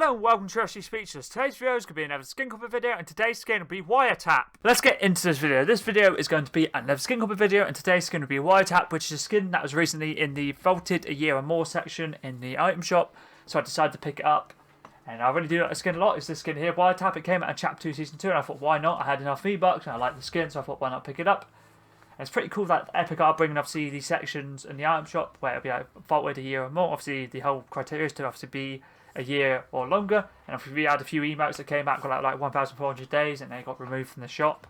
Hello and welcome to Actually Speechless. Today's video is going to be another skin copy video, and today's skin will be Wiretap. Let's get into this video. This video is going to be another skin copy video, and today's skin will be Wiretap, which is a skin that was recently in the Vaulted a Year or More section in the item shop, so I decided to pick it up. And I really do like the skin a lot. It's this skin here, Wiretap. It came out in Chapter 2 Season 2, and I thought, why not? I had enough V-Bucks, and I like the skin, so I thought, why not pick it up? And it's pretty cool that Epic are bringing, obviously, these sections in the item shop, where it'll be like Vaulted a Year or More. Obviously, the whole criteria is to obviously be a year or longer, and if we had a few emotes that came out, got like 1,400 days, and they got removed from the shop.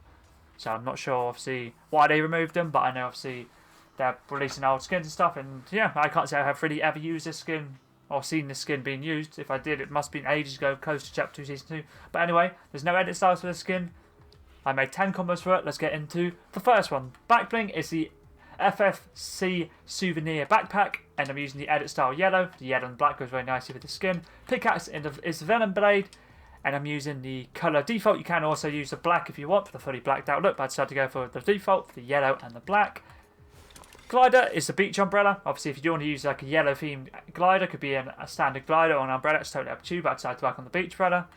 So I'm not sure, obviously, why they removed them, but I know, obviously, they're releasing old skins and stuff, and yeah, I can't say I have really ever used this skin, or seen this skin being used. If I did, it must have been ages ago, close to Chapter 2 Season 2. But anyway, there's no edit styles for this skin. I made 10 combos for it. Let's get into the first one. Backbling is the FFC Souvenir Backpack, and I'm using the edit style yellow. The yellow and black goes very nicely with the skin. Pickaxe is the Venom Blade, and I'm using the colour default. You can also use the black if you want for the fully blacked out look, but I decided to go for the default for the yellow and the black. Glider is the beach umbrella. Obviously, if you do want to use like a yellow themed glider, could be a standard glider or an umbrella, it's totally up to you, but I decided to work on the beach umbrella.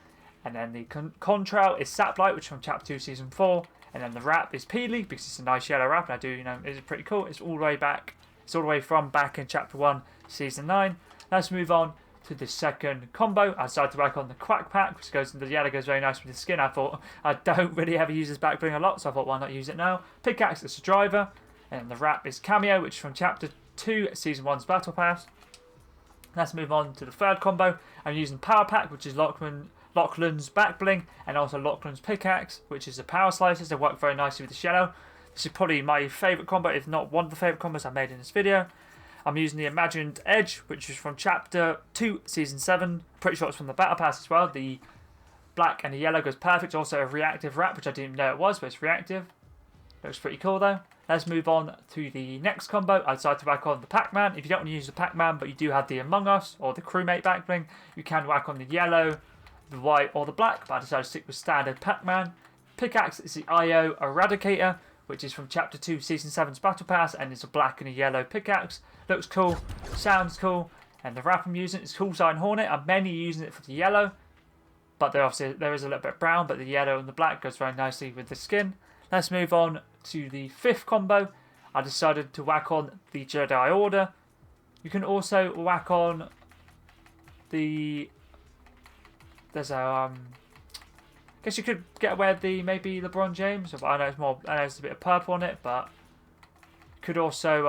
And then the contrail is Saplight, which is from Chapter 2 Season 4. And then the wrap is Peely, because it's a nice yellow wrap, and I do, it's pretty cool. It's all the way back. It's all the way from back in Chapter 1, Season 9. Let's move on to the second combo. I decided to work on the Quack Pack, which goes into the yellow, goes very nice with the skin. I thought, I don't really ever use this back bling a lot, so I thought, why not use it now? Pickaxe is the driver. And the wrap is Cameo, which is from Chapter 2, Season 1's Battle Pass. Let's move on to the third combo. I'm using Power Pack, which is Lachlan's back bling, and also Lachlan's pickaxe, which is the power slices. They work very nicely with the shadow. This is probably my favourite combo, if not one of the favourite combos I've made in this video. I'm using the Imagined Edge, which is from Chapter 2, Season 7. Pretty sure it's from the Battle Pass as well. The black and the yellow goes perfect. Also a reactive wrap, which I didn't even know it was, but it's reactive. Looks pretty cool though. Let's move on to the next combo. I decided to whack on the Pac-Man. If you don't want to use the Pac-Man, but you do have the Among Us or the Crewmate back bling, you can whack on the yellow, the white or the black, but I decided to stick with standard Pac-Man. Pickaxe is the IO Eradicator, which is from Chapter 2 Season 7's Battle Pass, and it's a black and a yellow pickaxe. Looks cool, sounds cool, and the wrap I'm using is Cool Sign Hornet. I'm mainly using it for the yellow, but there is a little bit brown, but the yellow and the black goes very nicely with the skin. Let's move on to the fifth combo. I decided to whack on the Jedi Order. You can also whack on the... There's a I guess you could get away with the maybe LeBron James. I know it's more. I know it's a bit of purple on it, but you could also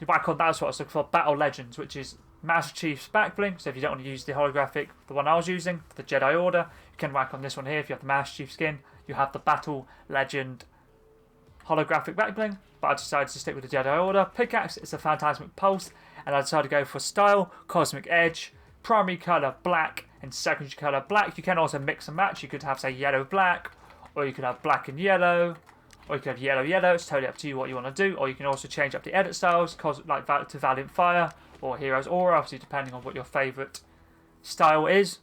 whack on that's what I was looking for. Battle Legends, which is Master Chief's back bling. So if you don't want to use the holographic, the one I was using for the Jedi Order, you can whack on this one here. If you have the Master Chief skin, you have the Battle Legend holographic back bling. But I decided to stick with the Jedi Order. Pickaxe is a Phantasmic Pulse, and I decided to go for style, Cosmic Edge, primary color black, and secondary colour black. You can also mix and match. You could have, say, yellow black, or you could have black and yellow, or you could have yellow yellow. It's totally up to you what you want to do. Or you can also change up the edit styles, like to Valiant Fire or Heroes Aura, obviously depending on what your favourite style is.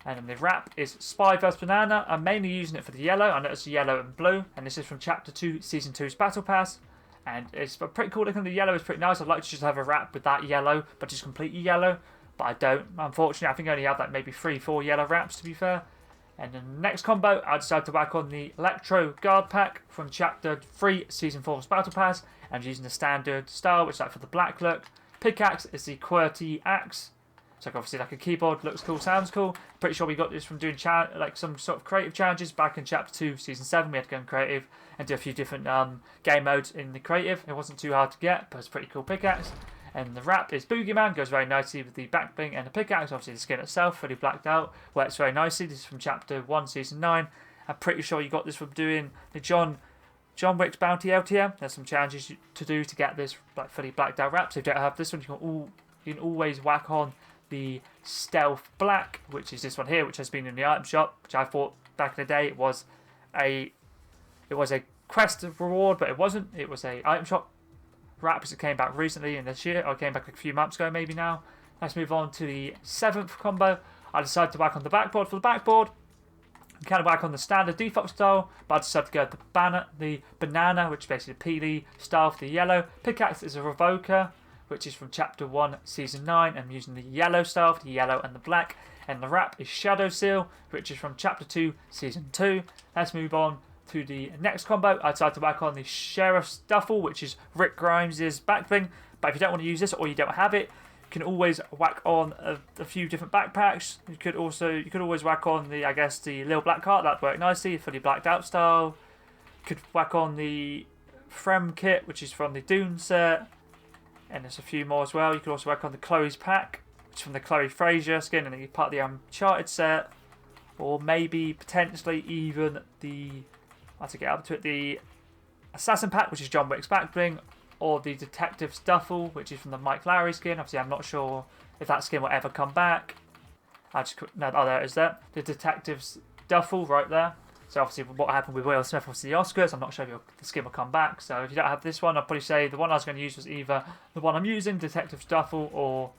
And then the wrap is Spy vs Banana. I'm mainly using it for the yellow. I know it's yellow and blue, and this is from Chapter 2 Season 2's Battle Pass. And it's pretty cool looking. The yellow is pretty nice. I'd like to just have a wrap with that yellow, but just completely yellow. But I don't, unfortunately. I think I only have like maybe 3-4 yellow wraps, to be fair. And then the next combo, I decided to whack on the Electro Guard Pack from Chapter 3 Season 4's Battle Pass. I'm using the standard style, which is like for the black look. Pickaxe is the QWERTY Axe. It's like obviously like a keyboard, looks cool, sounds cool. Pretty sure we got this from doing like some sort of creative challenges back in Chapter 2 Season 7. We had to go in creative and do a few different game modes in the creative. It wasn't too hard to get, but it's a pretty cool pickaxe. And the wrap is Boogeyman, goes very nicely with the back bling and the pickaxe. Obviously the skin itself, fully blacked out, works very nicely. This is from Chapter 1, Season 9. I'm pretty sure you got this from doing the John Wick's Bounty LTM. There's some challenges to do to get this like fully blacked out wrap. So if you don't have this one, you can always whack on the Stealth Black, which is this one here, which has been in the item shop, which I thought back in the day it was a quest reward, but it wasn't. It was a item shop wrap as it came back recently in this year, or came back a few months ago maybe now. Let's move on to the seventh combo. I decided to whack on the backboard. For the backboard, you can whack on the standard default style, but I decided to go with the banana, which is basically Peely style for the yellow. Pickaxe is a Revoker, which is from Chapter 1, Season 9. I'm using the yellow style for the yellow and the black. And the wrap is Shadow Seal, which is from Chapter 2, Season 2. Let's move on to the next combo. I decided to whack on the Sheriff's Duffel, which is Rick Grimes' backbling. But if you don't want to use this or you don't have it, you can always whack on a few different backpacks. You could always whack on the little black cart. That'd work nicely, fully blacked out style. You could whack on the Frem kit, which is from the Dune set. And there's a few more as well. You could also whack on the Chloe's pack, which is from the Chloe Fraser skin and part of the Uncharted set. Or maybe, potentially, even the Assassin pack, which is John Wick's backbling. Or the Detective's Duffel, which is from the Mike Lowry skin. Obviously, I'm not sure if that skin will ever come back. Oh, there it is there. The Detective's Duffel right there. So obviously what happened with Will Smith was the Oscars. I'm not sure if the skin will come back. So if you don't have this one, I'd probably say the one I was going to use was either the one I'm using, Detective's Duffel, or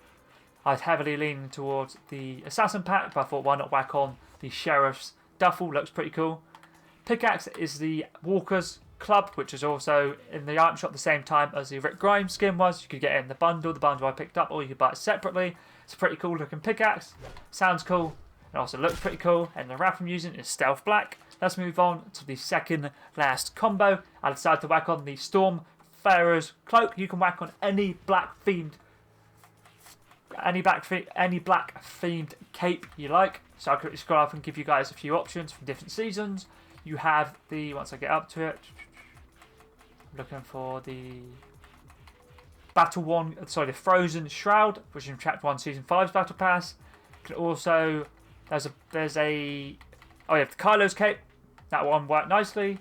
I'd heavily lean towards the Assassin pack. But I thought, why not whack on the Sheriff's Duffel? Looks pretty cool. Pickaxe is the Walker's Club, which is also in the item shop at the same time as the Rick Grimes skin was. You could get it in the bundle I picked up, or you could buy it separately. It's a pretty cool looking pickaxe. Sounds cool. It also looks pretty cool. And the wrap I'm using is Stealth Black. Let's move on to the second last combo. I decided to whack on the Stormfarer's Cloak. You can whack on any black themed cape you like. So I'll quickly scroll up and give you guys a few options from different seasons. You have the, once I get up to it, I'm looking for the the Frozen Shroud, which is in Chapter 1, Season 5's Battle Pass. You can also, the Kylo's Cape. That one worked nicely.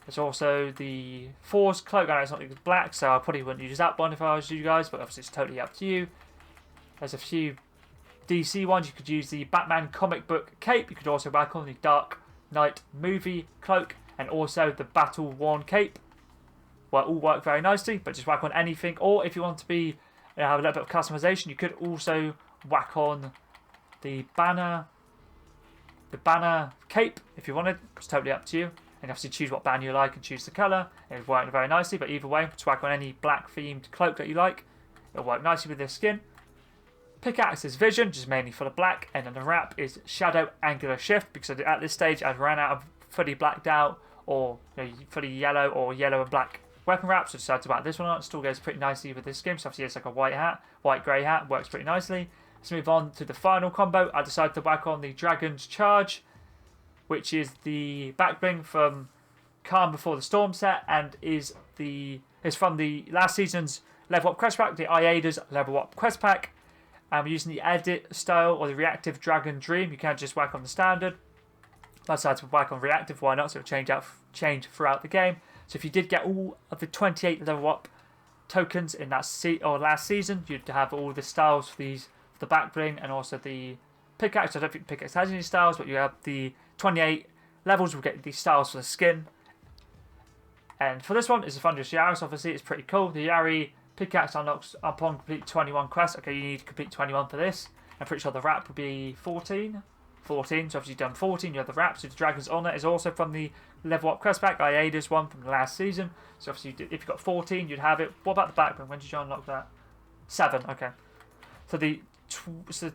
There's also the Force Cloak. I know it's not black, so I probably wouldn't use that one if I was you guys, but obviously it's totally up to you. There's a few DC ones. You could use the Batman comic book cape. You could also whack on the Dark Knight movie cloak and also the Battle Worn cape. Well, all work very nicely, but just whack on anything. Or if you want to have a little bit of customization, you could also whack on the banner cape if you wanted. It's totally up to you. And obviously choose what banner you like and choose the colour. It'll work very nicely, but either way, just whack on any black themed cloak that you like. It'll work nicely with this skin. Pickaxe is Vision, just mainly full of black, and then the wrap is Shadow Angular Shift, because at this stage I'd ran out of fully blacked out or fully yellow or yellow and black weapon wraps, so I decided to whack this one on. It still goes pretty nicely with this skin, so obviously it's like a white grey hat, works pretty nicely. Let's move on to the final combo. I decided to whack on the Dragon's Charge, which is the backbling from Calm Before the Storm set, and is from the last season's Level Up Quest Pack, the Iada's Level Up Quest Pack. I'm using the edit style or the reactive Dragon Dream. You can't just whack on the standard. I decided to whack on reactive, why not? So it'll change throughout the game. So if you did get all of the 28 level up tokens in that last season, you'd have all the styles for the back bling and also the pickaxe. I don't think the pickaxe has any styles, but you have the 28 levels will get these styles for the skin. And for this one, it's a Thunderous Yaris. Obviously, it's pretty cool. The Yari pickaxe unlocks upon complete 21 quests. Okay, you need to complete 21 for this. I'm pretty sure the wrap would be 14. 14, so obviously you've done 14, you have the wrap. So the Dragon's Honor is also from the Level Up Quest Pack, Iada's one from the last season. So obviously if you've got 14, you'd have it. What about the backbone? When did you unlock that? 7, okay. So the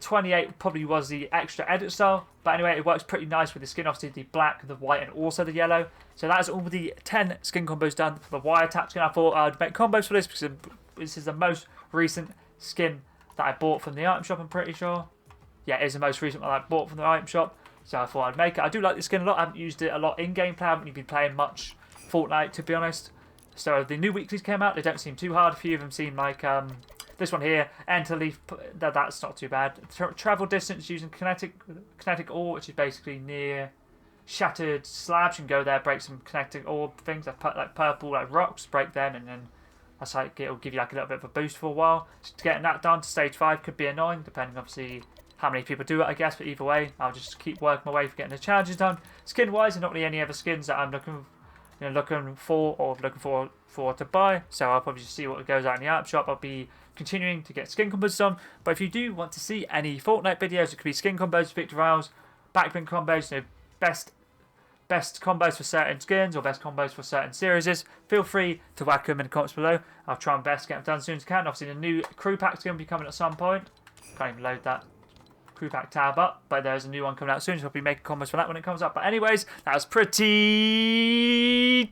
28 probably was the extra edit style. But anyway, it works pretty nice with the skin. Obviously the black, the white, and also the yellow. So that is all the 10 skin combos done for the Wiretap skin. I thought I'd make combos for this because this is the most recent skin that I bought from the item shop, I'm pretty sure. Yeah, it is the most recent one I bought from the item shop. So I thought I'd make it. I do like this skin a lot. I haven't used it a lot in gameplay. I haven't even been playing much Fortnite, to be honest. So the new weeklies came out. They don't seem too hard. A few of them seem like this one here. Enter Leaf. That's not too bad. Travel distance using kinetic ore, which is basically near shattered slabs. You can go there, break some kinetic ore things like purple, like rocks, break them, and then that's like it'll give you like a little bit of a boost for a while. So getting that done to stage 5 could be annoying, depending obviously how many people do it, I guess. But either way, I'll just keep working my way for getting the challenges done. Skin wise, and not really any other skins that I'm looking for to buy. So I'll probably just see what goes out in the app shop. I'll be continuing to get skin combos done. But if you do want to see any Fortnite videos, it could be skin combos, victory royales, backbling combos, best combos for certain skins or best combos for certain series, feel free to whack them in the comments below. I'll try my best to get them done as soon as I can. Obviously the new crew pack's going to be coming at some point. Can't even load that. Pickaxe tab up, but there's a new one coming out soon, so I'll be making comments for that when it comes up. But anyways, that was pretty